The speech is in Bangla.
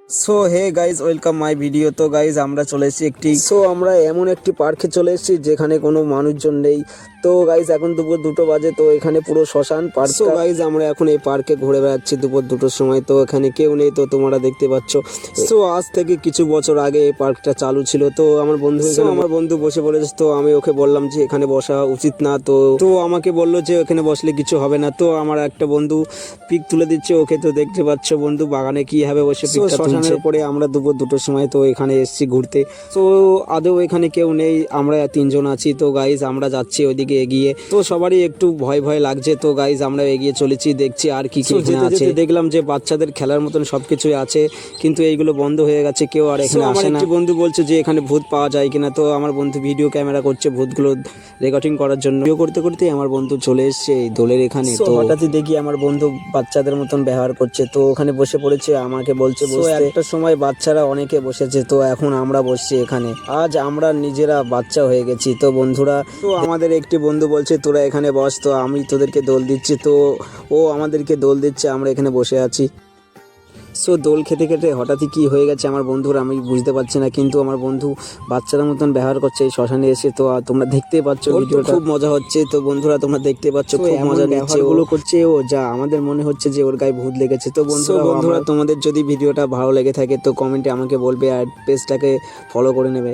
So hey guys welcome my video. তো গাইজ আমরা চলে এসেছি আমরা এমন একটি পার্কে চলে এসেছি যেখানে কোনো মানুষজন নেই। তো গাইজ এখন দুপুর 2টো বাজে, তো এখানে পুরো শ্মশান পার্ক। সো গাইজ আমরা এখন এই পার্কে ঘুরে বেড়াচ্ছি দুপুর 2টোর সময়। তো এখানে কেউ নেই, তো তোমরা দেখতে পাচ্ছ। সো আজ থেকে কিছু বছর আগে এই পার্কটা চালু ছিল। তো আমার বন্ধু বসে পড়েছে, তো আমি ওকে বললাম যে এখানে বসা উচিত না। তো তো আমাকে বললো যে এখানে বসলে কিছু হবে না। তো আমার একটা বন্ধু পিক তুলে দিচ্ছে ওকে, তো দেখতে পাচ্ছ বন্ধু বাগানে কি হবে বসে পিকটা তুলছে। পরে আমরা দুপুর 2টোর সময় তো এখানে এসেছি ঘুরতে। তো আদৌ এখানে কেউ নেই, আমরা 3জন আছি। তো গাইজ আমরা যাচ্ছি ওইদিকে এগিয়ে। তো সবারই একটু ভয় ভয় লাগছে। তো গাইজ আমরা এগিয়ে চলেছি, দেখছি আর কি কি এখানে আছে। দেখলাম যে বাচ্চাদের খেলার মতন সবকিছুই আছে, কিন্তু এইগুলো বন্ধ হয়ে গেছে, কেউ আর এখানে আসে না। বন্ধু বলছে যে এখানে ভূত পাওয়া যায় কিনা। তো আমার বন্ধু ভিডিও ক্যামেরা করছে ভূতগুলো রেকর্ডিং করার জন্য। ভিডিও করতে করতে আমার বন্ধু চলে এসছে এই দোলের এখানে। তো হঠাৎই দেখি আমার বন্ধু বাচ্চাদের মতন ব্যবহার করছে, তো ওখানে বসে পড়েছে, আমাকে বলছে বসতে। একটা সময় বাচ্চারা অনেকে বসেছে, তো এখন আমরা বসছি এখানে। আজ আমরা নিজেরা বাচ্চা হয়ে গেছি। তো বন্ধুরা, তো আমাদের একটি বন্ধু বলছে তোরা এখানে বস, তো আমি তোদেরকে দোল দিচ্ছি। তো ও আমাদেরকে দোল দিচ্ছে, আমরা এখানে বসে আছি। সো দোল খেতে খেতে হঠাৎই কি হয়ে গেছে আমার বন্ধুর আমি বুঝতে পারছি না, কিন্তু আমার বন্ধু বাচ্চাদের মতন ব্যবহার করছে এই শ্মশানে এসে। তো তোমরা দেখতেই পাচ্ছ ভিডিওটা, খুব মজা হচ্ছে। তো বন্ধুরা তোমরা দেখতে পাচ্ছ খুব মজা নিচ্ছে, ওগুলো করছে ও, যা আমাদের মনে হচ্ছে যে ওর গায়ে ভূত লেগেছে। তো বন্ধুরা তোমাদের যদি ভিডিওটা ভালো লেগে থাকে তো কমেন্টে আমাকে বলবে, আর পেজটাকে ফলো করে নেবে।